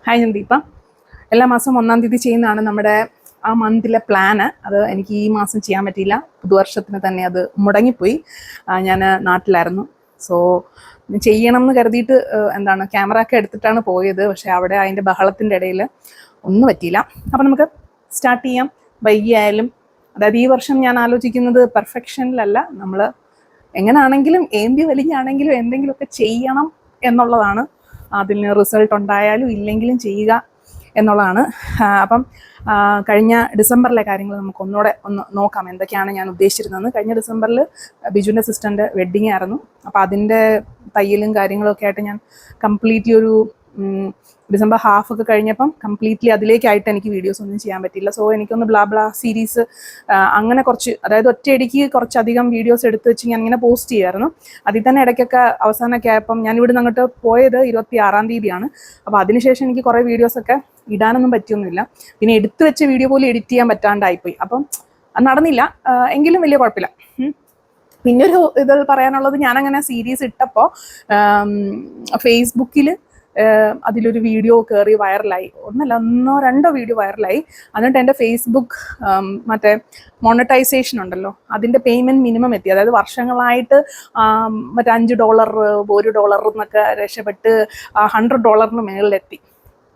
Hi ഞാൻ ദീപ. എല്ലാ മാസം 1-ാം തീയതി ചെയ്യുന്നതാണ് നമ്മുടെ ആ മന്തിലെ പ്ലാന്. അത് എനിക്ക് ഈ മാസം ചെയ്യാൻ പറ്റിയില്ല, പുതുവർഷത്തിന് തന്നെ അത് മുടങ്ങിപ്പോയി. ഞാൻ നാട്ടിലായിരുന്നു. സോ ചെയ്യണം എന്ന് കരുതിയിട്ട് ക്യാമറ ഒക്കെ എടുത്തിട്ടാണ് പോയത്. പക്ഷേ അവിടെ അതിൻ്റെ ബഹളത്തിൻ്റെ ഇടയിൽ ഒന്നും പറ്റിയില്ല. അപ്പോൾ നമുക്ക് സ്റ്റാർട്ട് ചെയ്യാം. വൈകിയായാലും, അതായത് ഈ വർഷം ഞാൻ ആലോചിക്കുന്നത് പെർഫെക്ഷനിലല്ല, നമ്മൾ എങ്ങനെയാണെങ്കിലും ഏന്തി വലിഞ്ഞാണെങ്കിലും എന്തെങ്കിലുമൊക്കെ ചെയ്യണം എന്നുള്ളതാണ്. അതിന് റിസൾട്ട് ഉണ്ടായാലും ഇല്ലെങ്കിലും ചെയ്യുക എന്നുള്ളതാണ്. അപ്പം കഴിഞ്ഞ ഡിസംബറിലെ കാര്യങ്ങൾ നമുക്ക് ഒന്നുകൂടെ നോക്കാം, എന്തൊക്കെയാണ് ഞാൻ ഉദ്ദേശിച്ചിരുന്നത്. കഴിഞ്ഞ ഡിസംബറിൽ ബിജുവിൻ്റെ സിസ്റ്ററിൻ്റെ വെഡ്ഡിങ് ആയിരുന്നു. അപ്പോൾ അതിൻ്റെ തയ്യലും കാര്യങ്ങളൊക്കെ ആയിട്ട് ഞാൻ കംപ്ലീറ്റ്ലി ഒരു ഡിസംബർ ഹാഫ് ഒക്കെ കഴിഞ്ഞപ്പം കംപ്ലീറ്റ്ലി അതിലേക്കായിട്ട് എനിക്ക് വീഡിയോസ് ഒന്നും ചെയ്യാൻ പറ്റില്ല. സോ എനിക്കൊന്ന് ബ്ലാ സീരീസ് അങ്ങനെ കുറച്ച്, അതായത് ഒറ്റയടിക്ക് കുറച്ചധികം വീഡിയോസ് എടുത്ത് വെച്ച് ഞാൻ ഇങ്ങനെ പോസ്റ്റ് ചെയ്യുമായിരുന്നു. അതിൽ തന്നെ ഇടയ്ക്കൊക്കെ അവസാനമൊക്കെ ആയപ്പം ഞാൻ ഇവിടെ നിന്ന് അങ്ങോട്ട് പോയത് 26-ാം തീയതിയാണ്. അപ്പോൾ അതിനുശേഷം എനിക്ക് കുറേ വീഡിയോസൊക്കെ ഇടാനൊന്നും പറ്റിയൊന്നുമില്ല. പിന്നെ എടുത്തു വെച്ച വീഡിയോ പോലും എഡിറ്റ് ചെയ്യാൻ പറ്റാണ്ടായിപ്പോയി. അപ്പം അത് നടന്നില്ല. എങ്കിലും വലിയ കുഴപ്പമില്ല. പിന്നൊരു ഇത് പറയാനുള്ളത്, ഞാനങ്ങനെ സീരീസ് ഇട്ടപ്പോൾ ഫേസ്ബുക്കിൽ അതിലൊരു വീഡിയോ കയറി വൈറലായി. 1-2 വീഡിയോ വൈറലായി. എന്നിട്ട് എൻ്റെ ഫേസ്ബുക്ക് മറ്റേ മോണിറ്റൈസേഷൻ ഉണ്ടല്ലോ, അതിൻ്റെ പേയ്മെൻറ്റ് മിനിമം എത്തി. അതായത് വർഷങ്ങളായിട്ട് മറ്റേ $5 $1 എന്നൊക്കെ രക്ഷപ്പെട്ട് $100 മേളിലെത്തി.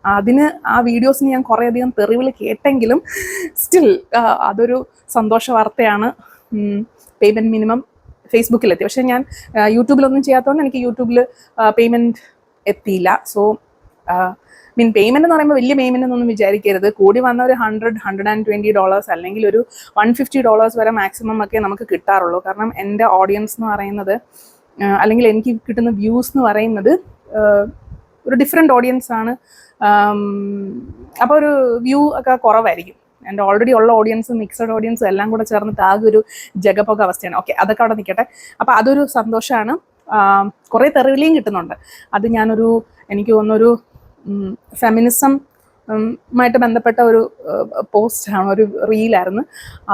അതിന് ആ വീഡിയോസിന് ഞാൻ കുറേയധികം തെറിവിൽ കേട്ടെങ്കിലും സ്റ്റിൽ അതൊരു സന്തോഷ വാർത്തയാണ്. പേയ്മെൻറ്റ് മിനിമം ഫേസ്ബുക്കിലെത്തി. പക്ഷേ ഞാൻ യൂട്യൂബിലൊന്നും ചെയ്യാത്തതുകൊണ്ട് എനിക്ക് യൂട്യൂബിൽ പേയ്മെൻറ്റ് എത്തിയില്ല. സോ പേയ്മെൻറ്റ് എന്ന് പറയുമ്പോൾ വലിയ പേയ്മെൻറ്റ് എന്നൊന്നും വിചാരിക്കരുത്. കൂടി വന്ന ഒരു $100-120 അല്ലെങ്കിൽ ഒരു $150 വരെ മാക്സിമം ഒക്കെ നമുക്ക് കിട്ടാറുള്ളൂ. കാരണം എൻ്റെ ഓഡിയൻസ് എന്ന് പറയുന്നത്, അല്ലെങ്കിൽ എനിക്ക് കിട്ടുന്ന വ്യൂസ് എന്ന് പറയുന്നത് ഒരു ഡിഫറെൻ്റ് ഓഡിയൻസ് ആണ്. അപ്പോൾ ഒരു വ്യൂ ഒക്കെ കുറവായിരിക്കും. എൻ്റെ ഓൾറെഡി ഉള്ള ഓഡിയൻസ്, മിക്സഡ് ഓഡിയൻസ് എല്ലാം കൂടെ ചേർന്നിട്ട് ആകെ ഒരു ജഗപ്പൊക്കെ അവസ്ഥയാണ്. ഓക്കെ, അതൊക്കെ അവിടെ നിൽക്കട്ടെ. അപ്പോൾ അതൊരു സന്തോഷമാണ്. കുറേ തെറിവിളിയും കിട്ടുന്നുണ്ട്. അത് എനിക്ക് തോന്നുന്നൊരു ഫെമിനിസം മായിട്ട് ബന്ധപ്പെട്ട ഒരു പോസ്റ്റാണ്, ഒരു റീലായിരുന്നു.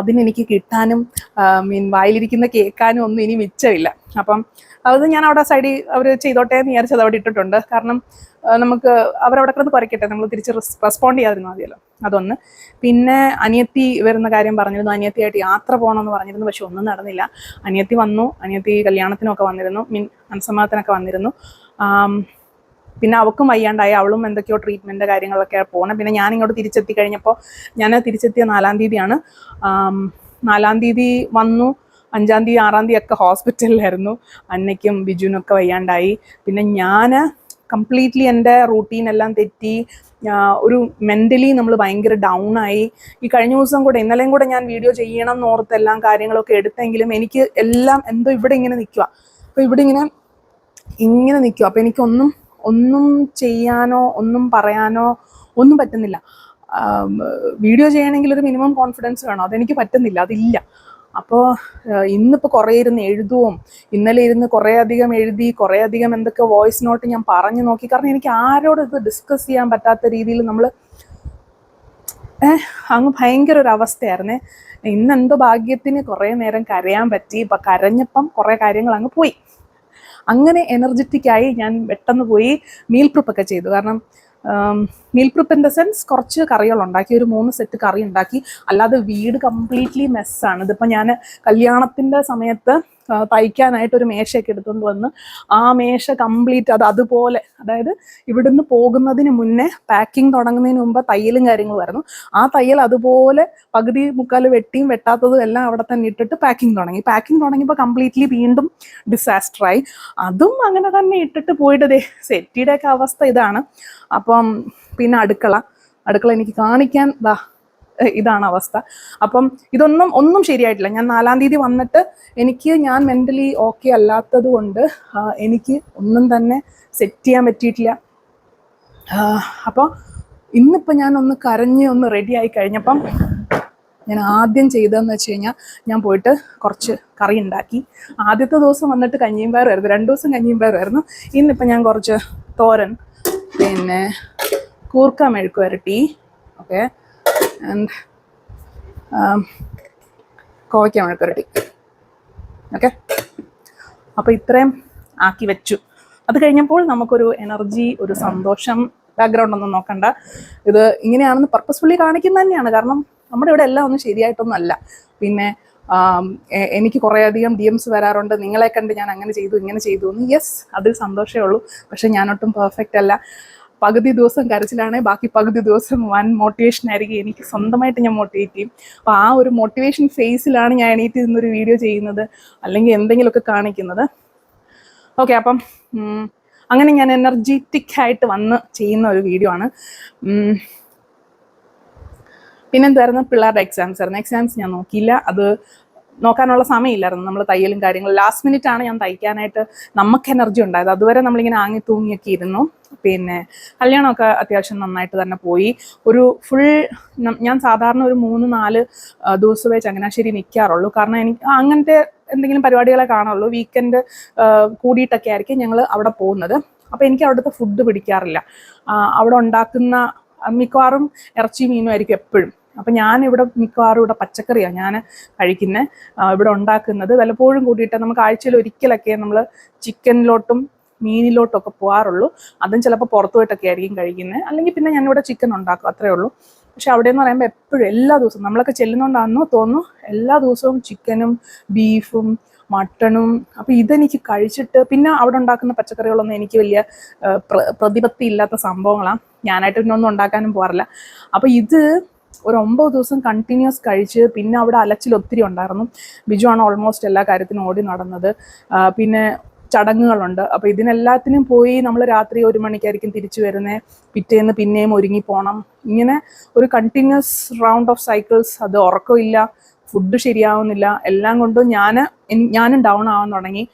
അതിനെനിക്ക് കിട്ടാനും വായിലിരിക്കുന്ന കേൾക്കാനും ഒന്നും ഇനി മിച്ചമില്ല. അപ്പം അത് ഞാൻ അവിടെ സൈഡിൽ അവർ ചെയ്തോട്ടെ എന്ന് വിചാരിച്ചത് അവിടെ ഇട്ടിട്ടുണ്ട്. കാരണം നമുക്ക് അവരവിടെ കിടന്ന് കുറയ്ക്കട്ടെ, നമ്മൾ തിരിച്ച് റെസ്പോണ്ട് ചെയ്യാതിരുന്നാൽ മതിയല്ലോ. അതൊന്ന്. പിന്നെ അനിയത്തി വരുന്ന കാര്യം പറഞ്ഞിരുന്നു. അനിയത്തിയായിട്ട് യാത്ര പോകണമെന്ന് പറഞ്ഞിരുന്നു. പക്ഷെ ഒന്നും നടന്നില്ല. അനിയത്തി വന്നു. അനിയത്തി കല്യാണത്തിനൊക്കെ വന്നിരുന്നു, മനസ്സമ്മതത്തിനൊക്കെ വന്നിരുന്നു. പിന്നെ അവൾക്കും വയ്യാണ്ടായി. അവളും എന്തൊക്കെയോ ട്രീറ്റ്മെൻറ്റ് കാര്യങ്ങളൊക്കെ പോകണം. പിന്നെ ഞാനിങ്ങോട്ട് തിരിച്ചെത്തി കഴിഞ്ഞപ്പോൾ, ഞാൻ തിരിച്ചെത്തിയ 4-ാം തീയതിയാണ്. 4-ാം തീയതി വന്നു. 5-ാം തീയതി 6-ാം തീയതി ഒക്കെ ഹോസ്പിറ്റലിലായിരുന്നു. അന്നയ്ക്കും ബിജുവിനൊക്കെ വയ്യാണ്ടായി. പിന്നെ ഞാൻ കംപ്ലീറ്റ്ലി എൻ്റെ റൂട്ടീനെല്ലാം തെറ്റി. ഒരു മെൻ്റലി നമ്മൾ ഭയങ്കര ഡൗൺ ആയി. ഈ കഴിഞ്ഞ ദിവസം കൂടെ, ഇന്നലെയും കൂടെ ഞാൻ വീഡിയോ ചെയ്യണം എന്നോർത്ത് എല്ലാം കാര്യങ്ങളൊക്കെ എടുത്തെങ്കിലും എനിക്ക് എല്ലാം എന്തോ ഇവിടെ ഇങ്ങനെ നിൽക്കുക. അപ്പോൾ ഇവിടെ ഇങ്ങനെ നിൽക്കുക. അപ്പോൾ എനിക്കൊന്നും ചെയ്യാനോ ഒന്നും പറയാനോ ഒന്നും പറ്റുന്നില്ല. വീഡിയോ ചെയ്യണമെങ്കിൽ ഒരു മിനിമം കോൺഫിഡൻസ് വേണം. അതെനിക്ക് പറ്റുന്നില്ല, അതില്ല. അപ്പോൾ ഇന്നിപ്പോൾ കുറേ ഇരുന്ന് എഴുതുവും, ഇന്നലെ ഇരുന്ന് കുറേ അധികം എഴുതി, കുറേ അധികം എന്തൊക്കെ വോയിസ് നോട്ട് ഞാൻ പറഞ്ഞു നോക്കി. കാരണം എനിക്ക് ആരോടും ഇത് ഡിസ്കസ് ചെയ്യാൻ പറ്റാത്ത രീതിയിൽ നമ്മൾ അങ്ങ് ഭയങ്കര ഒരു അവസ്ഥയായിരുന്നേ. ഇന്നെന്തോ ഭാഗ്യത്തിന് കുറേ നേരം കരയാൻ പറ്റി. ഇപ്പം കരഞ്ഞപ്പം കുറേ കാര്യങ്ങൾ അങ്ങ് പോയി. അങ്ങനെ എനർജറ്റിക്കായി ഞാൻ പെട്ടെന്ന് പോയി മീൽ പ്രിപ്പൊക്കെ ചെയ്തു. കാരണം meal prep in the sense കുറച്ച് കറികളുണ്ടാക്കി, ഒരു 3 സെറ്റ് കറി ഉണ്ടാക്കി. അല്ലാതെ വീട് കംപ്ലീറ്റ്ലി മെസ്സാണ്. ഇതിപ്പോൾ ഞാൻ കല്യാണത്തിൻ്റെ സമയത്ത് തയ്ക്കാനായിട്ടൊരു മേശയൊക്കെ എടുത്തുകൊണ്ട് വന്ന് ആ മേശ കംപ്ലീറ്റ് അതുപോലെ, അതായത് ഇവിടുന്ന് പോകുന്നതിന് മുന്നേ പാക്കിങ് തുടങ്ങുന്നതിന് മുമ്പ് തയ്യലും കാര്യങ്ങളുമായിരുന്നു. ആ തയ്യൽ അതുപോലെ പകുതി മുക്കാൽ വെട്ടിയും വെട്ടാത്തതും എല്ലാം അവിടെ തന്നെ ഇട്ടിട്ട് പാക്കിങ് തുടങ്ങിയപ്പോൾ കംപ്ലീറ്റ്ലി വീണ്ടും ഡിസാസ്റ്ററായി. അതും അങ്ങനെ തന്നെ ഇട്ടിട്ട് പോയിട്ട് സെറ്റിയുടെയൊക്കെ അവസ്ഥ ഇതാണ്. അപ്പം പിന്നെ അടുക്കള എനിക്ക് കാണിക്കാൻ ഇതാണ് അവസ്ഥ. അപ്പം ഒന്നും ശരിയായിട്ടില്ല. ഞാൻ 4-ാം തീയതി വന്നിട്ട് ഞാൻ മെൻ്റലി ഓക്കെ അല്ലാത്തത് കൊണ്ട് എനിക്ക് ഒന്നും തന്നെ സെറ്റ് ചെയ്യാൻ പറ്റിയിട്ടില്ല. അപ്പോൾ ഇന്നിപ്പോൾ ഞാൻ കരഞ്ഞ് റെഡിയായി കഴിഞ്ഞപ്പം ഞാൻ ആദ്യം ചെയ്തതെന്ന് വെച്ച് കഴിഞ്ഞാൽ, ഞാൻ പോയിട്ട് കുറച്ച് കറി ഉണ്ടാക്കി. ആദ്യത്തെ ദിവസം വന്നിട്ട് കഞ്ഞിയും പയറുമായിരുന്നു, 2 ദിവസം കഞ്ഞിയും പയറുമായിരുന്നു. ഇന്നിപ്പോൾ ഞാൻ കുറച്ച് തോരൻ, പിന്നെ കൂർക്ക മെഴുക്ക് വരട്ടി, ഓക്കെ, ആൻഡ് കോവയ്ക്ക മെഴുക്ക് വരട്ടി, ഓക്കെ. അപ്പോൾ ഇത്രയും ആക്കി വെച്ചു. അത് കഴിഞ്ഞപ്പോൾ നമുക്കൊരു എനർജി, ഒരു സന്തോഷം ബാക്ക്ഗ്രൗണ്ട് ഒന്നും നോക്കണ്ട. ഇത് ഇങ്ങനെയാണെന്ന് പർപ്പസ്ഫുള്ളി കാണിക്കുന്നത് തന്നെയാണ്. കാരണം നമ്മുടെ ഇവിടെ എല്ലാം ഒന്നും ശരിയായിട്ടൊന്നും അല്ല. പിന്നെ എനിക്ക് കുറേയധികം DMs വരാറുണ്ട്, നിങ്ങളെ കണ്ട് ഞാൻ അങ്ങനെ ചെയ്തു ഇങ്ങനെ ചെയ്തു എന്ന്. യെസ്, അതിൽ സന്തോഷമേ ഉള്ളൂ. പക്ഷെ ഞാനൊട്ടും പെർഫെക്റ്റ് അല്ല. പകുതി ദിവസം കരച്ചിലാണ്, ബാക്കി പകുതി ദിവസം വൻ മോട്ടിവേഷൻ ആയിരിക്കും. എനിക്ക് സ്വന്തമായിട്ട് ഞാൻ മോട്ടിവേറ്റ് ചെയ്യും. അപ്പോൾ ആ ഒരു മോട്ടിവേഷൻ ഫേസിലാണ് ഞാൻ എണീറ്റ് നിന്നൊരു വീഡിയോ ചെയ്യുന്നത്, അല്ലെങ്കിൽ എന്തെങ്കിലുമൊക്കെ കാണിക്കുന്നത്. ഓക്കെ, അപ്പം അങ്ങനെ ഞാൻ എനർജറ്റിക് ആയിട്ട് വന്ന് ചെയ്യുന്ന ഒരു വീഡിയോ ആണ്. പിന്നെന്തായിരുന്നു, പിള്ളേരുടെ എക്സാംസ് ആയിരുന്നു. എക്സാംസ് ഞാൻ നോക്കിയില്ല, അത് നോക്കാനുള്ള സമയമില്ലായിരുന്നു. നമ്മൾ തയ്യലും കാര്യങ്ങളും ലാസ്റ്റ് മിനിറ്റ് ആണ് ഞാൻ തയ്ക്കാനായിട്ട് നമുക്ക് എനർജി ഉണ്ടായത്. അതുവരെ നമ്മളിങ്ങനെ ആങ്ങി തൂങ്ങിയൊക്കെ ഇരുന്നു. പിന്നെ കല്യാണമൊക്കെ അത്യാവശ്യം നന്നായിട്ട് തന്നെ പോയി. ഒരു ഫുൾ ഞാൻ സാധാരണ ഒരു 3-4 ദിവസമേ ചങ്ങനാശ്ശേരി നിൽക്കാറുള്ളൂ. കാരണം എനിക്ക് അങ്ങനത്തെ എന്തെങ്കിലും പരിപാടികളെ കാണുള്ളൂ. വീക്കെൻഡ് കൂടിയിട്ടൊക്കെ ആയിരിക്കും ഞങ്ങൾ അവിടെ പോകുന്നത്. അപ്പോൾ എനിക്ക് അവിടുത്തെ ഫുഡ് പിടിക്കാറില്ല. അവിടെ ഉണ്ടാക്കുന്ന മിക്കവാറും ഇറച്ചി മീനും ആയിരിക്കും എപ്പോഴും. അപ്പം ഞാനിവിടെ മിക്കവാറും ഇവിടെ പച്ചക്കറിയാണ് ഞാൻ കഴിക്കുന്നത്. ഇവിടെ ഉണ്ടാക്കുന്നത് വല്ലപ്പോഴും കൂടിയിട്ട് നമുക്ക് ആഴ്ചയിൽ ഒരിക്കലൊക്കെ നമ്മൾ ചിക്കനിലോട്ടും മീനിലോട്ടൊക്കെ പോകാറുള്ളൂ. അതും ചിലപ്പോൾ പുറത്തു പോയിട്ടൊക്കെ ആയിരിക്കും കഴിക്കുന്നത്. അല്ലെങ്കിൽ പിന്നെ ഞാനിവിടെ ചിക്കൻ ഉണ്ടാക്കും, അത്രയേ ഉള്ളൂ. പക്ഷെ അവിടെ എന്ന് പറയുമ്പോൾ എപ്പോഴും എല്ലാ ദിവസവും നമ്മളൊക്കെ ചെല്ലുന്നതുകൊണ്ടാണെന്നോ തോന്നുന്നു, എല്ലാ ദിവസവും ചിക്കനും ബീഫും മട്ടണും. അപ്പോൾ ഇതെനിക്ക് കഴിച്ചിട്ട് പിന്നെ അവിടെ ഉണ്ടാക്കുന്ന പച്ചക്കറികളൊന്നും എനിക്ക് വലിയ പ്രതിപത്തി ഇല്ലാത്ത സംഭവങ്ങളാണ്. ഞാനായിട്ട് പിന്നെ ഒന്നും ഉണ്ടാക്കാനും പോകാറില്ല. അപ്പോൾ ഇത് ഒരു 9 ദിവസം കണ്ടിന്യൂസ് കഴിച്ച് പിന്നെ അവിടെ അലച്ചിൽ ഒത്തിരി ഉണ്ടായിരുന്നു. ബിജു ആണ് ഓൾമോസ്റ്റ് എല്ലാ കാര്യത്തിനും ഓടി നടന്നത്. പിന്നെ ചടങ്ങുകളുണ്ട്. അപ്പോൾ ഇതിനെല്ലാത്തിനും പോയി നമ്മൾ രാത്രി 1 മണിക്കായിരിക്കും തിരിച്ചു വരുന്നത്. പിറ്റേന്ന് പിന്നെയും ഒരുങ്ങിപ്പോണം. ഇങ്ങനെ ഒരു കണ്ടിന്യൂസ് റൗണ്ട് ഓഫ് സൈക്കിൾസ്. അത് ഉറക്കമില്ല, ഫുഡ് ശരിയാവുന്നില്ല, എല്ലാം കൊണ്ടും ഞാനും ഡൗൺ ആവാൻ തുടങ്ങി.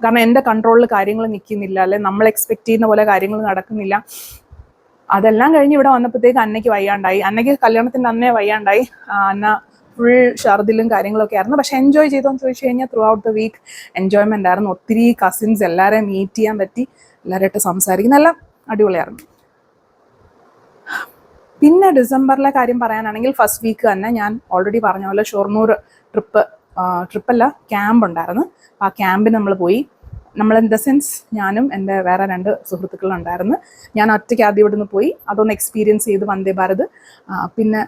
കാരണം എൻ്റെ കൺട്രോളിൽ കാര്യങ്ങൾ നിൽക്കുന്നില്ല, അല്ലെ നമ്മൾ എക്സ്പെക്ട് ചെയ്യുന്ന പോലെ കാര്യങ്ങൾ നടക്കുന്നില്ല. അതെല്ലാം കഴിഞ്ഞ് ഇവിടെ വന്നപ്പോഴത്തേക്ക് അന്നയ്ക്ക് വയ്യാണ്ടായി. അന്നയ്ക്ക് കല്യാണത്തിൻ്റെ അന്നേ വയ്യാണ്ടായി. അന്ന ഫുൾ ഷർദിലും കാര്യങ്ങളൊക്കെ ആയിരുന്നു. പക്ഷെ എൻജോയ് ചെയ്തോന്ന് ചോദിച്ചു കഴിഞ്ഞാൽ throughout the week enjoyment ആയിരുന്നു. ഒത്തിരി കസിൻസ് എല്ലാവരെയും മീറ്റ് ചെയ്യാൻ പറ്റി, എല്ലാവരുമായിട്ട് സംസാരിക്കുന്ന എല്ലാം അടിപൊളിയായിരുന്നു. പിന്നെ ഡിസംബറിലെ കാര്യം പറയാനാണെങ്കിൽ ഫസ്റ്റ് വീക്ക് തന്നെ ഞാൻ ഓൾറെഡി പറഞ്ഞ പോലെ ഷൊർണൂർ ട്രിപ്പല്ല ക്യാമ്പ് ഉണ്ടായിരുന്നു. ആ ക്യാമ്പിന് നമ്മൾ പോയി. നമ്മൾ ഇൻ ദ സെൻസ് ഞാനും എൻ്റെ വേറെ 2 സുഹൃത്തുക്കളുണ്ടായിരുന്നു. ഞാൻ ഒറ്റയ്ക്ക് ആദ്യം ഇവിടുന്ന് പോയി അതൊന്ന് എക്സ്പീരിയൻസ് ചെയ്ത് വന്ദേ ഭാരത്. പിന്നെ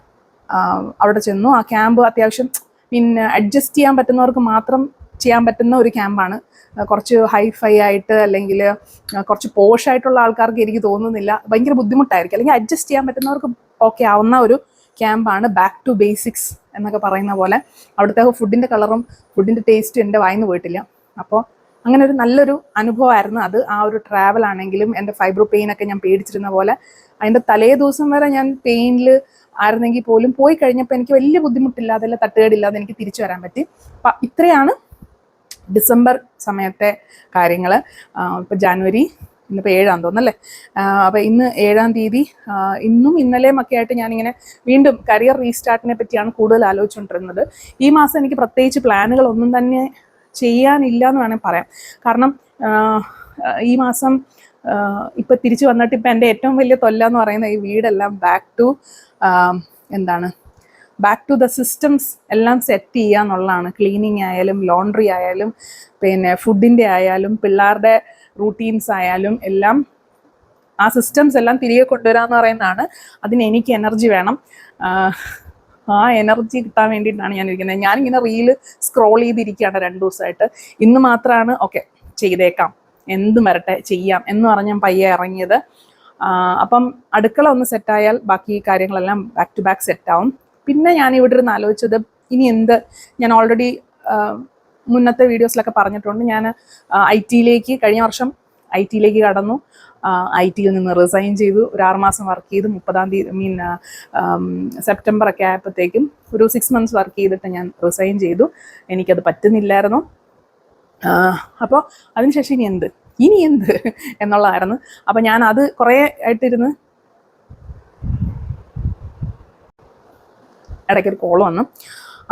അവിടെ ചെന്നു. ആ ക്യാമ്പ് അത്യാവശ്യം പിന്നെ അഡ്ജസ്റ്റ് ചെയ്യാൻ പറ്റുന്നവർക്ക് മാത്രം ചെയ്യാൻ പറ്റുന്ന ഒരു ക്യാമ്പാണ്. കുറച്ച് ഹൈഫൈ ആയിട്ട് അല്ലെങ്കിൽ കുറച്ച് പോഷായിട്ടുള്ള ആൾക്കാർക്ക് എനിക്ക് തോന്നുന്നില്ല, ഭയങ്കര ബുദ്ധിമുട്ടായിരിക്കും. അല്ലെങ്കിൽ അഡ്ജസ്റ്റ് ചെയ്യാൻ പറ്റുന്നവർക്ക് ഓക്കെ ആവുന്ന ഒരു ക്യാമ്പാണ്. ബാക്ക് ടു ബേസിക്സ് എന്നൊക്കെ പറയുന്ന പോലെ. അവിടുത്തെ ഫുഡിൻ്റെ കളറും ഫുഡിൻ്റെ ടേസ്റ്റും എൻ്റെ വായിന്ന് പോയിട്ടില്ല. അപ്പോൾ അങ്ങനെ ഒരു നല്ലൊരു അനുഭവമായിരുന്നു അത്. ആ ഒരു ട്രാവൽ ആണെങ്കിലും എൻ്റെ ഫൈബ്രോ പെയിനൊക്കെ ഞാൻ പേടിച്ചിരുന്ന പോലെ അതിൻ്റെ തലേ ദിവസം വരെ ഞാൻ പെയിനിൽ ആയിരുന്നെങ്കിൽ പോലും പോയി കഴിഞ്ഞപ്പോൾ എനിക്ക് വലിയ ബുദ്ധിമുട്ടില്ലാതെ അല്ല തട്ടുകേടില്ലാതെ എനിക്ക് തിരിച്ചു വരാൻ പറ്റി. അപ്പം ഇത്രയാണ് ഡിസംബർ സമയത്തെ കാര്യങ്ങൾ. ഇപ്പോൾ ജാനുവരി, ഇന്നിപ്പോൾ 7 തോന്നല്ലേ. അപ്പോൾ ഇന്ന് 7 തീയതി. ഇന്നും ഇന്നലെയും ഒക്കെ ആയിട്ട് ഞാനിങ്ങനെ വീണ്ടും കരിയർ റീസ്റ്റാർട്ടിനെ പറ്റിയാണ് കൂടുതൽ ആലോചിച്ചുകൊണ്ടിരുന്നത്. ഈ മാസം എനിക്ക് പ്രത്യേകിച്ച് പ്ലാനുകളൊന്നും തന്നെ ചെയ്യാനില്ല എന്ന് വേണമെങ്കിൽ പറയാം. കാരണം ഈ മാസം ഇപ്പം തിരിച്ചു വന്നിട്ട് ഇപ്പം എൻ്റെ ഏറ്റവും വലിയ തൊല്ല എന്ന് പറയുന്നത് ഈ വീടെല്ലാം ബാക്ക് ടു ദ സിസ്റ്റംസ് എല്ലാം സെറ്റ് ചെയ്യുക എന്നുള്ളതാണ്. ക്ലീനിങ് ആയാലും ലോണ്ട്രി ആയാലും പിന്നെ ഫുഡിൻ്റെ ആയാലും പിള്ളേരുടെ റൂട്ടീൻസ് ആയാലും എല്ലാം ആ സിസ്റ്റംസ് എല്ലാം തിരികെ കൊണ്ടുവരിക എന്ന് പറയുന്നതാണ്. അതിന് എനിക്ക് എനർജി വേണം. ആ എനർജി കിട്ടാൻ വേണ്ടിയിട്ടാണ് ഞാൻ ഇരിക്കുന്നത്. ഞാനിങ്ങനെ റീല് സ്ക്രോൾ ചെയ്തിരിക്കുകയാണ് 2 ദിവസമായിട്ട്. ഇന്ന് മാത്രമാണ് ഓക്കെ ചെയ്തേക്കാം, എന്തും വരട്ടെ ചെയ്യാം എന്ന് പറഞ്ഞ് ഞാൻ പയ്യെ ഇറങ്ങിയത്. അപ്പം അടുക്കള ഒന്ന് സെറ്റായാൽ ബാക്കി കാര്യങ്ങളെല്ലാം ബാക്ക് ടു ബാക്ക് സെറ്റാവും. പിന്നെ ഞാൻ ഇവിടെ ഇരുന്ന് ആലോചിച്ചത് ഇനി ഞാൻ ഓൾറെഡി മുന്നത്തെ വീഡിയോസിലൊക്കെ പറഞ്ഞിട്ടുണ്ട്. ഞാൻ കഴിഞ്ഞ വർഷം ഐ ടിയിലേക്ക് കടന്നു. ഐ ടിയിൽ നിന്ന് റിസൈൻ ചെയ്തു. ഒരു 6 മാസം വർക്ക് ചെയ്തു. 30-ാം തീയതി സെപ്റ്റംബറൊക്കെ ആയപ്പോഴത്തേക്കും ഒരു 6 months വർക്ക് ചെയ്തിട്ട് ഞാൻ റിസൈൻ ചെയ്തു. എനിക്കത് പറ്റുന്നില്ലായിരുന്നു. അപ്പോൾ അതിനുശേഷം ഇനി എന്ത് എന്നുള്ളതായിരുന്നു. അപ്പം ഞാൻ അത് കുറേ ആയിട്ടിരുന്ന് ഇടയ്ക്കൊരു കോൾ വന്നു.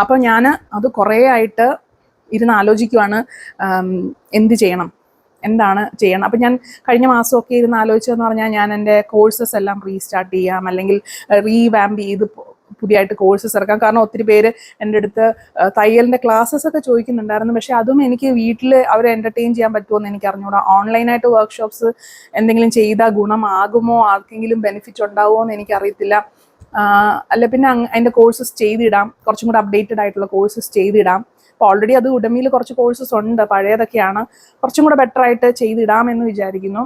അപ്പോൾ ഞാൻ അത് കുറേ ആയിട്ട് ഇരുന്ന് ആലോചിക്കുവാണ് എന്ത് ചെയ്യണം, എന്താണ് ചെയ്യണം. അപ്പം ഞാൻ കഴിഞ്ഞ മാസമൊക്കെ ഇരുന്ന് ആലോചിച്ചതെന്ന് പറഞ്ഞാൽ ഞാൻ എൻ്റെ കോഴ്സസ് എല്ലാം റീസ്റ്റാർട്ട് ചെയ്യാം, അല്ലെങ്കിൽ റീവാമ്പ് ചെയ്ത് പുതിയതായിട്ട് കോഴ്സസ് ഇറക്കാം. കാരണം ഒത്തിരി പേര് എൻ്റെ അടുത്ത് തയ്യലിൻ്റെ ക്ലാസ്സസ് ഒക്കെ ചോദിക്കുന്നുണ്ടായിരുന്നു. പക്ഷെ അതും എനിക്ക് വീട്ടിൽ അവരെ എൻ്റർടൈൻ ചെയ്യാൻ പറ്റുമോ എന്ന് എനിക്ക് അറിഞ്ഞൂടാ. ഓൺലൈനായിട്ട് വർക്ക്ഷോപ്സ് എന്തെങ്കിലും ചെയ്താൽ ഗുണമാകുമോ, ആർക്കെങ്കിലും ബെനിഫിറ്റ് ഉണ്ടാവുമോ എന്ന് എനിക്കറിയത്തില്ല. അല്ല പിന്നെ അതിൻ്റെ കോഴ്സസ് ചെയ്തിടാം, കുറച്ചും കൂടെ അപ്ഡേറ്റഡ് ആയിട്ടുള്ള കോഴ്സസ് ചെയ്തിടാം. അപ്പോൾ ഓൾറെഡി അത് ഉടമയിൽ കുറച്ച് കോഴ്സസ് ഉണ്ട്, പഴയതൊക്കെയാണ്. കുറച്ചും കൂടെ ബെറ്റർ ആയിട്ട് ചെയ്തിടാമെന്ന് വിചാരിക്കുന്നു.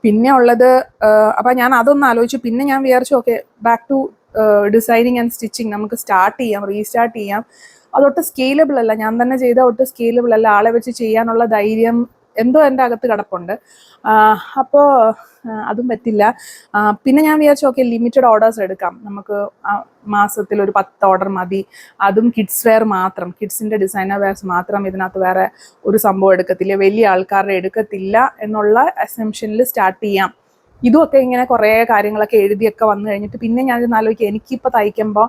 പിന്നെ ഉള്ളത് അപ്പം ഞാൻ അതൊന്ന് ആലോചിച്ചു. പിന്നെ ഞാൻ വിചാരിച്ചു okay, back to designing and stitching നമുക്ക് സ്റ്റാർട്ട് ചെയ്യാം, റീസ്റ്റാർട്ട് ചെയ്യാം. അതൊട്ട് സ്കെയിലബിൾ അല്ല, ഞാൻ തന്നെ ചെയ്താൽ ഒട്ട് സ്കെയിലബിൾ അല്ല. ആളെ വെച്ച് ചെയ്യാനുള്ള ധൈര്യം എന്തോ എൻ്റെ അകത്ത് കിടപ്പുണ്ട്. അപ്പോൾ അതും പറ്റില്ല. പിന്നെ ഞാൻ വിചാരിച്ചു ഓക്കെ, ലിമിറ്റഡ് ഓർഡേഴ്സ് എടുക്കാം, നമുക്ക് മാസത്തിൽ ഒരു 10 ഓർഡർ മതി. അതും കിഡ്സ് വെയർ മാത്രം, കിഡ്സിൻ്റെ ഡിസൈനർ വെയർസ് മാത്രം. ഇതിനകത്ത് വേറെ ഒരു സംഭവം എടുക്കത്തില്ല, വലിയ ആൾക്കാരുടെ എടുക്കത്തില്ല എന്നുള്ള അസംഷനിൽ സ്റ്റാർട്ട് ചെയ്യാം. ഇതുമൊക്കെ ഇങ്ങനെ കുറേ കാര്യങ്ങളൊക്കെ എഴുതിയൊക്കെ വന്നു കഴിഞ്ഞിട്ട് പിന്നെ ഞാനിത് ആലോചിക്കുക, എനിക്കിപ്പോൾ തയ്ക്കുമ്പോൾ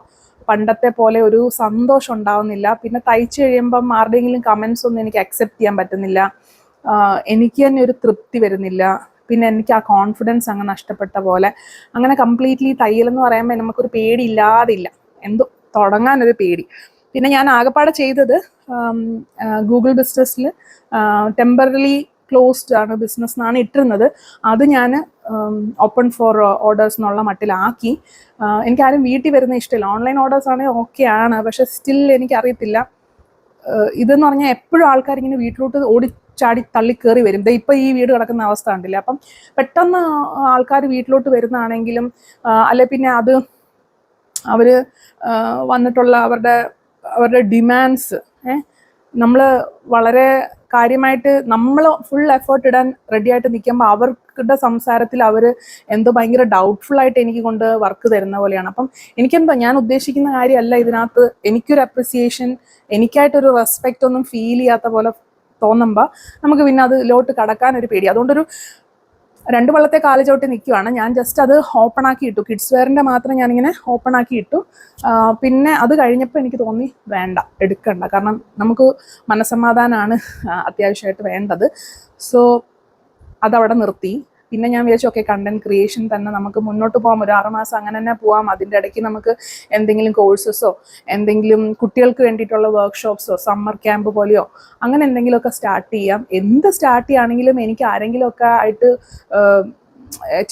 പണ്ടത്തെ പോലെ ഒരു സന്തോഷം ഉണ്ടാവുന്നില്ല. പിന്നെ തയ്ച്ചു കഴിയുമ്പം ആരുടെയെങ്കിലും കമൻസ് ഒന്നും എനിക്ക് അക്സെപ്റ്റ് ചെയ്യാൻ പറ്റുന്നില്ല. എനിക്ക് തന്നെ ഒരു തൃപ്തി വരുന്നില്ല. പിന്നെ എനിക്ക് ആ കോൺഫിഡൻസ് അങ്ങ് നഷ്ടപ്പെട്ട പോലെ. അങ്ങനെ കംപ്ലീറ്റ്ലി തയ്യലെന്ന് പറയുമ്പോൾ നമുക്കൊരു പേടി ഇല്ലാതില്ല, എന്തോ തുടങ്ങാനൊരു പേടി. പിന്നെ ഞാൻ ആകെപ്പാടെ ചെയ്തത് ഗൂഗിൾ ബിസിനസ്സിൽ ടെമ്പററി ക്ലോസ്ഡ് ആണ് ബിസിനസ് എന്നാണ് ഇട്ടിരുന്നത്. അത് ഞാൻ ഓപ്പൺ ഫോർ ഓർഡേഴ്സ് എന്നുള്ള മട്ടിലാക്കി. എനിക്കാരും വീട്ടിൽ വരുന്ന ഇഷ്ടമില്ല. ഓൺലൈൻ ഓർഡേഴ്സ് ആണെങ്കിൽ ഓക്കെ ആണ്, പക്ഷെ സ്റ്റിൽ എനിക്കറിയത്തില്ല. ഇതെന്ന് പറഞ്ഞാൽ എപ്പോഴും ആൾക്കാർ ഇങ്ങനെ വീട്ടിലോട്ട് ഓടിച്ചാടി തള്ളിക്കേറി വരും. ഇപ്പം ഈ വീട് കിടക്കുന്ന അവസ്ഥ ഉണ്ടല്ലേ. അപ്പം പെട്ടെന്ന് ആൾക്കാർ വീട്ടിലോട്ട് വരുന്നതാണെങ്കിലും അല്ലെ പിന്നെ അത് അവർ വന്നിട്ടുള്ള അവരുടെ ഡിമാൻഡ്സ് നമ്മൾ വളരെ കാര്യമായിട്ട് നമ്മൾ ഫുൾ എഫേർട്ട് ഇടാൻ റെഡി ആയിട്ട് നിൽക്കുമ്പോൾ അവരുടെ സംസാരത്തിൽ അവർ എന്തോ ഭയങ്കര ഡൗട്ട്ഫുൾ ആയിട്ട് എനിക്ക് കൊണ്ട് വർക്ക് തരുന്ന പോലെയാണ്. അപ്പം എനിക്കെന്തോ ഞാൻ ഉദ്ദേശിക്കുന്ന കാര്യമല്ല ഇതിനകത്ത്. എനിക്കൊരു അപ്രിസിയേഷൻ, എനിക്കായിട്ടൊരു റെസ്പെക്റ്റ് ഒന്നും ഫീൽ ചെയ്യാത്ത പോലെ തോന്നുമ്പോൾ നമുക്ക് പിന്നെ അതിലോട്ട് കടക്കാനൊരു പേടി. അതുകൊണ്ടൊരു 2 വള്ളത്തെ കാല് ചവിട്ടി നിൽക്കുകയാണ്. ഞാൻ ജസ്റ്റ് അത് ഓപ്പൺ ആക്കി ഇട്ടു, കിഡ്സ് വെയറിൻ്റെ മാത്രം ഞാനിങ്ങനെ ഓപ്പൺ ആക്കി ഇട്ടു. പിന്നെ അത് കഴിഞ്ഞപ്പോൾ എനിക്ക് തോന്നി വേണ്ട, എടുക്കണ്ട. കാരണം നമുക്ക് മനസ്സമാധാനമാണ് അത്യാവശ്യമായിട്ട് വേണ്ടത്. സോ അതവിടെ നിർത്തി. പിന്നെ ഞാൻ വിചാരിച്ചു ഓക്കെ, കണ്ടന്റ് ക്രിയേഷൻ തന്നെ നമുക്ക് മുന്നോട്ട് പോകാം, ഒരു 6 മാസം അങ്ങനെ തന്നെ പോവാം. അതിൻ്റെ ഇടയ്ക്ക് നമുക്ക് എന്തെങ്കിലും കോഴ്സസോ എന്തെങ്കിലും കുട്ടികൾക്ക് വേണ്ടിയിട്ടുള്ള വർക്ക്ഷോപ്സോ സമ്മർ ക്യാമ്പ് പോലെയോ അങ്ങനെ എന്തെങ്കിലുമൊക്കെ സ്റ്റാർട്ട് ചെയ്യാം. എന്ത് സ്റ്റാർട്ട് ചെയ്യുകയാണെങ്കിലും എനിക്ക് ആരെങ്കിലുമൊക്കെ ആയിട്ട്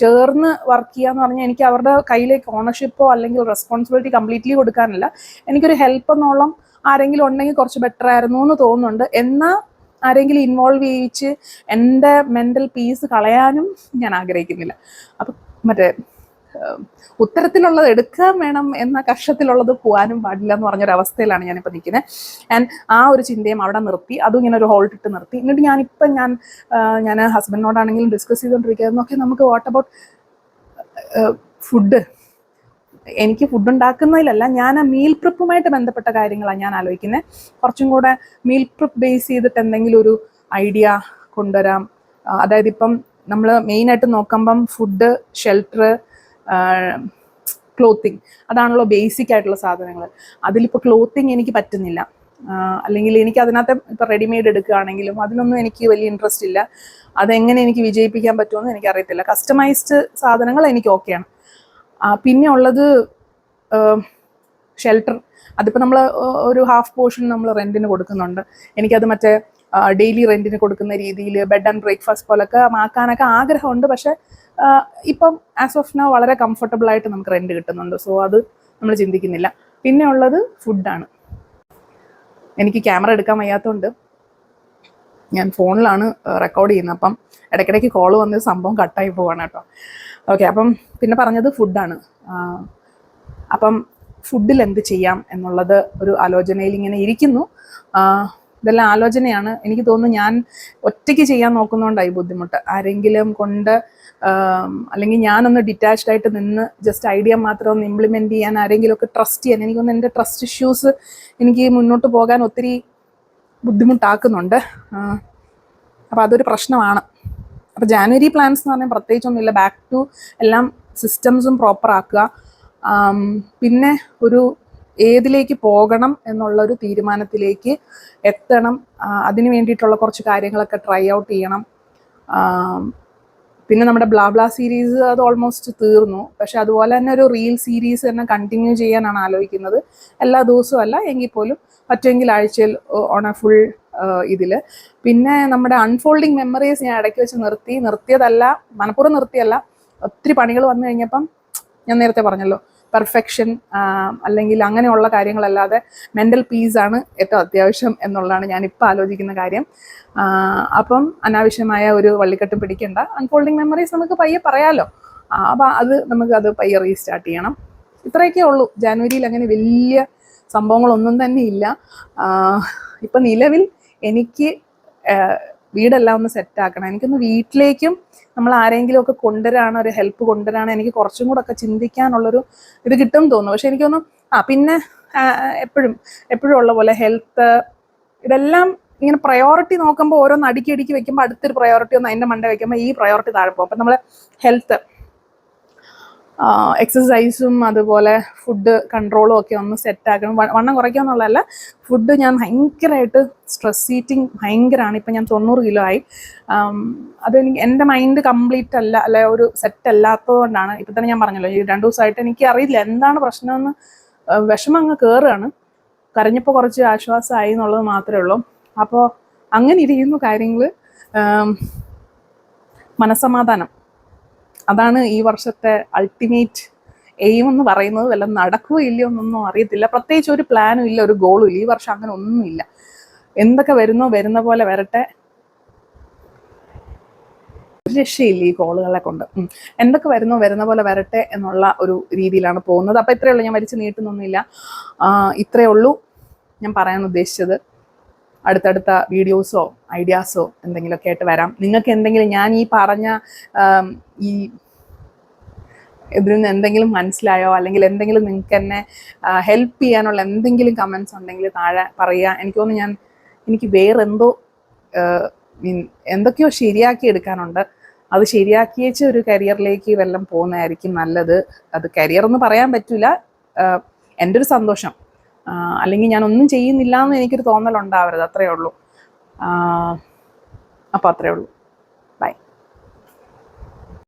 ചേർന്ന് വർക്ക് ചെയ്യാന്ന് പറഞ്ഞാൽ എനിക്ക് അവരുടെ കയ്യിലേക്ക് ഓണർഷിപ്പോ അല്ലെങ്കിൽ റെസ്പോൺസിബിലിറ്റി കംപ്ലീറ്റ്ലി കൊടുക്കാനല്ല, എനിക്കൊരു ഹെൽപ്പ് എന്നോളം ആരെങ്കിലും ഉണ്ടെങ്കിൽ കുറച്ച് ബെറ്റർ ആയിരുന്നു എന്ന് തോന്നുന്നുണ്ട്. എന്നാൽ ആരെങ്കിലും ഇൻവോൾവ് ചെയ്യിച്ച് എൻ്റെ മെൻ്റൽ പീസ് കളയാനും ഞാൻ ആഗ്രഹിക്കുന്നില്ല. അപ്പം മറ്റേ ഉത്തരത്തിലുള്ളത് എടുക്കാൻ വേണം എന്ന കക്ഷത്തിലുള്ളത് പോകാനും പാടില്ല എന്ന് പറഞ്ഞൊരവസ്ഥയിലാണ് ഞാനിപ്പോൾ നിൽക്കുന്നത്. ആൻഡ് ആ ഒരു ചിന്തയും അവിടെ നിർത്തി, അതും ഇങ്ങനെ ഒരു ഹോൾഡ് ഇട്ട് നിർത്തി. എന്നിട്ട് ഞാൻ ഹസ്ബൻഡിനോടാണെങ്കിലും ഡിസ്കസ് ചെയ്തുകൊണ്ടിരിക്കുകയായിരുന്നു, ഓക്കെ നമുക്ക് വാട്ട് അബൌട്ട് ഫുഡ്. എനിക്ക് ഫുഡ് ഉണ്ടാക്കുന്നതിലല്ല, ഞാൻ ആ മീൽ പ്രിപ്പുമായിട്ട് ബന്ധപ്പെട്ട കാര്യങ്ങളാണ് ഞാൻ ആലോചിക്കുന്നത്. കുറച്ചും കൂടെ മീൽ പ്രിപ്പ് ബേസ് ചെയ്തിട്ട് എന്തെങ്കിലും ഒരു ഐഡിയ കൊണ്ടുവരാം. അതായത് ഇപ്പം നമ്മൾ മെയിനായിട്ട് നോക്കുമ്പം ഫുഡ്, ഷെൽട്ടർ, ക്ലോത്തിങ്, അതാണല്ലോ ബേസിക് ആയിട്ടുള്ള സാധനങ്ങൾ. അതിലിപ്പോൾ ക്ലോത്തിങ് എനിക്ക് പറ്റുന്നില്ല, അല്ലെങ്കിൽ എനിക്ക് അതിനകത്ത് ഇപ്പോൾ റെഡിമെയ്ഡ് എടുക്കുകയാണെങ്കിലും അതിനൊന്നും എനിക്ക് വലിയ ഇൻട്രസ്റ്റ് ഇല്ല. അതെങ്ങനെ എനിക്ക് വിജയിപ്പിക്കാൻ പറ്റുമെന്ന് എനിക്കറിയത്തില്ല. കസ്റ്റമൈസ്ഡ് സാധനങ്ങൾ എനിക്ക് ഓക്കെയാണ്. പിന്നെ ഉള്ളത് ഷെൽട്ടർ. അതിപ്പോൾ നമ്മൾ ഒരു ഹാഫ് പോർഷൻ നമ്മൾ റെൻറ്റിന് കൊടുക്കുന്നുണ്ട്. എനിക്കത് മറ്റേ ഡെയിലി റെൻറ്റിന് കൊടുക്കുന്ന രീതിയിൽ ബെഡ് ആൻഡ് ബ്രേക്ക്ഫാസ്റ്റ് പോലൊക്കെ ആക്കാനൊക്കെ ആഗ്രഹമുണ്ട്. പക്ഷേ ഇപ്പം ആസ് ഓഫ് നൗ വളരെ കംഫർട്ടബിളായിട്ട് നമുക്ക് റെൻറ്റ് കിട്ടുന്നുണ്ട്. സോ അത് നമ്മൾ ചിന്തിക്കുന്നില്ല. പിന്നെ ഉള്ളത് ഫുഡാണ്. എനിക്ക് ക്യാമറ എടുക്കാൻ വയ്യാത്തതുകൊണ്ട് ഞാൻ ഫോണിലാണ് റെക്കോർഡ് ചെയ്യുന്നത്. അപ്പം ഇടയ്ക്കിടയ്ക്ക് കോൾ വന്ന് സംഭവം കട്ടായി പോവാണ് കേട്ടോ. ഓക്കെ, അപ്പം പിന്നെ പറഞ്ഞത് ഫുഡാണ്. അപ്പം ഫുഡിൽ എന്ത് ചെയ്യാം എന്നുള്ളത് ഒരു ആലോചനയിൽ ഇങ്ങനെ ഇരിക്കുന്നു. ഇതെല്ലാം ആലോചനയാണ്. എനിക്ക് തോന്നുന്നു ഞാൻ ഒറ്റയ്ക്ക് ചെയ്യാൻ നോക്കുന്നതുകൊണ്ടായി ബുദ്ധിമുട്ട്. ആരെങ്കിലും കൊണ്ട് അല്ലെങ്കിൽ ഞാനൊന്ന് ഡിറ്റാച്ച്ഡ് ആയിട്ട് നിന്ന് ജസ്റ്റ് ഐഡിയ മാത്രം ഒന്ന് ഇംപ്ലിമെൻറ്റ് ചെയ്യാൻ ആരെങ്കിലുമൊക്കെ ട്രസ്റ്റ് ചെയ്യാൻ, എനിക്കൊന്ന് എൻ്റെ ട്രസ്റ്റ് ഇഷ്യൂസ് എനിക്ക് മുന്നോട്ട് പോകാൻ ഒത്തിരി ബുദ്ധിമുട്ടാക്കുന്നുണ്ട്. അപ്പോൾ അതൊരു പ്രശ്നമാണ്. അപ്പോൾ ജാനുവരി പ്ലാൻസ് എന്ന് പറഞ്ഞാൽ പ്രത്യേകിച്ചൊന്നുമില്ല. ബാക്ക് ടു എല്ലാം സിസ്റ്റംസും പ്രോപ്പർ ആക്കുക. പിന്നെ ഒരു ഏതിലേക്ക് പോകണം എന്നുള്ളൊരു തീരുമാനത്തിലേക്ക് എത്തണം. അതിന് വേണ്ടിയിട്ടുള്ള കുറച്ച് കാര്യങ്ങളൊക്കെ ട്രൈ ഔട്ട് ചെയ്യണം. പിന്നെ നമ്മുടെ ബ്ലാ സീരീസ് അത് ഓൾമോസ്റ്റ് തീർന്നു. പക്ഷെ അതുപോലെ തന്നെ ഒരു റീൽ സീരീസ് തന്നെ കണ്ടിന്യൂ ചെയ്യാനാണ് ആലോചിക്കുന്നത്. എല്ലാ ദിവസവും അല്ല എങ്കിൽ പോലും പറ്റുമെങ്കിൽ ആഴ്ചയിൽ ഓൺ എ ഫുൾ ഇതിൽ. പിന്നെ നമ്മുടെ അൺഫോൾഡിങ് മെമ്മറീസ് ഞാൻ ഇടയ്ക്ക് വെച്ച് നിർത്തിയതല്ല, മനഃപൂർവ്വം നിർത്തിയല്ല. ഒത്തിരി പണികൾ വന്നു കഴിഞ്ഞപ്പം ഞാൻ നേരത്തെ പറഞ്ഞല്ലോ, പെർഫെക്ഷൻ അല്ലെങ്കിൽ അങ്ങനെയുള്ള കാര്യങ്ങളല്ലാതെ മെൻ്റൽ പീസാണ് ഏറ്റവും അത്യാവശ്യം എന്നുള്ളതാണ് ഞാനിപ്പോൾ ആലോചിക്കുന്ന കാര്യം. അപ്പം അനാവശ്യമായ ഒരു വള്ളിക്കെട്ടും പിടിക്കേണ്ട. അൺഫോൾഡിങ് മെമ്മറീസ് നമുക്ക് പയ്യെ പറയാമല്ലോ. അപ്പം നമുക്കത് പയ്യെ റീസ്റ്റാർട്ട് ചെയ്യണം. ഇത്രയൊക്കെ ഉള്ളൂ. ജാനുവരിയിൽ അങ്ങനെ വലിയ സംഭവങ്ങളൊന്നും തന്നെ ഇല്ല. ഇപ്പം നിലവിൽ എനിക്ക് വീടെല്ലാം ഒന്ന് സെറ്റാക്കണം. എനിക്കൊന്ന് വീട്ടിലേക്കും നമ്മൾ ആരെങ്കിലും ഒക്കെ കൊണ്ടുവരാണ്, ഒരു ഹെൽപ്പ് കൊണ്ടുവരാണ്, എനിക്ക് കുറച്ചും കൂടെ ഒക്കെ ചിന്തിക്കാനുള്ളൊരു ഇത് കിട്ടും തോന്നുന്നു. പക്ഷെ എനിക്കൊന്നും പിന്നെ എപ്പോഴും ഉള്ള പോലെ ഹെൽത്ത് ഇതെല്ലാം ഇങ്ങനെ പ്രയോറിറ്റി നോക്കുമ്പോൾ ഓരോന്ന് അടുക്കി വെക്കുമ്പോൾ അടുത്തൊരു പ്രയോറിറ്റി ഒന്ന് അതിൻ്റെ മണ്ട വയ്ക്കുമ്പോൾ ഈ പ്രയോറിറ്റി താഴെ പോകും. അപ്പം നമ്മൾ ഹെൽത്ത്, എക്സസൈസും അതുപോലെ ഫുഡ് കൺട്രോളും ഒക്കെ ഒന്ന് സെറ്റാക്കണം. വണ്ണം കുറയ്ക്കുക എന്നുള്ളതല്ല, ഫുഡ് ഞാൻ ഭയങ്കരമായിട്ട് സ്ട്രെസ് ഈറ്റിംഗ് ഭയങ്കരമാണ്. ഇപ്പം ഞാൻ 90 കിലോ ആയി. അതെനിക്ക് എൻ്റെ മൈൻഡ് കംപ്ലീറ്റ് അല്ല ഒരു സെറ്റ് അല്ലാത്തത് കൊണ്ടാണ്. ഇപ്പം തന്നെ ഞാൻ പറഞ്ഞല്ലോ, ഈ 2 ദിവസമായിട്ട് എനിക്ക് അറിയില്ല എന്താണ് പ്രശ്നമെന്ന്. വിഷമം അങ്ങ് കയറുകയാണ്. കരഞ്ഞപ്പോൾ കുറച്ച് ആശ്വാസമായി എന്നുള്ളത് മാത്രമേ ഉള്ളൂ. അപ്പോൾ അങ്ങനെ ഇരിക്കുന്നു കാര്യങ്ങൾ. മനസ്സമാധാനം അതാണ് ഈ വർഷത്തെ അൾട്ടിമേറ്റ് എയിം എന്ന് പറയുന്നത്. വല്ല നടക്കുകയോ ഇല്ലയോ എന്നൊന്നും അറിയത്തില്ല. പ്രത്യേകിച്ച് ഒരു പ്ലാനും ഇല്ല, ഒരു ഗോളും ഇല്ല. ഈ വർഷം അങ്ങനെ ഒന്നുമില്ല. എന്തൊക്കെ വരുന്ന പോലെ വരട്ടെ. ഒരു രക്ഷയില്ല ഈ കോളുകളെ കൊണ്ട്. എന്തൊക്കെ വരുന്ന പോലെ വരട്ടെ എന്നുള്ള ഒരു രീതിയിലാണ് പോകുന്നത്. അപ്പം ഇത്രയേ ഉള്ളൂ. ഞാൻ വലിച്ചു നീട്ടുന്നൊന്നുമില്ല. ഇത്രയേ ഉള്ളൂ ഞാൻ പറയാൻ ഉദ്ദേശിച്ചത്. അടുത്തടുത്ത വീഡിയോസോ ഐഡിയാസോ എന്തെങ്കിലുമൊക്കെ ആയിട്ട് വരാം. നിങ്ങൾക്ക് എന്തെങ്കിലും ഞാൻ ഈ പറഞ്ഞ ഇതിൽ നിന്ന് എന്തെങ്കിലും മനസ്സിലായോ, അല്ലെങ്കിൽ എന്തെങ്കിലും നിങ്ങൾക്ക് എന്നെ ഹെൽപ്പ് ചെയ്യാനുള്ള എന്തെങ്കിലും കമൻസ് ഉണ്ടെങ്കിൽ താഴെ പറയുക. എനിക്ക് തോന്നുന്നു എനിക്ക് വേറെന്തോ എന്തൊക്കെയോ ശരിയാക്കി എടുക്കാനുണ്ട്. അത് ശരിയാക്കിയേച്ച് ഒരു കരിയറിലേക്ക് വല്ലതും പോകുന്നതായിരിക്കും നല്ലത്. അത് കരിയർ എന്ന് പറയാൻ പറ്റില്ല, എൻ്റെ ഒരു സന്തോഷം. അല്ലെങ്കിൽ ഞാനൊന്നും ചെയ്യുന്നില്ല എന്ന് എനിക്കൊരു തോന്നലുണ്ടാവരുത്. അത്രയേ ഉള്ളൂ. അപ്പോൾ അത്രയേ ഉള്ളൂ.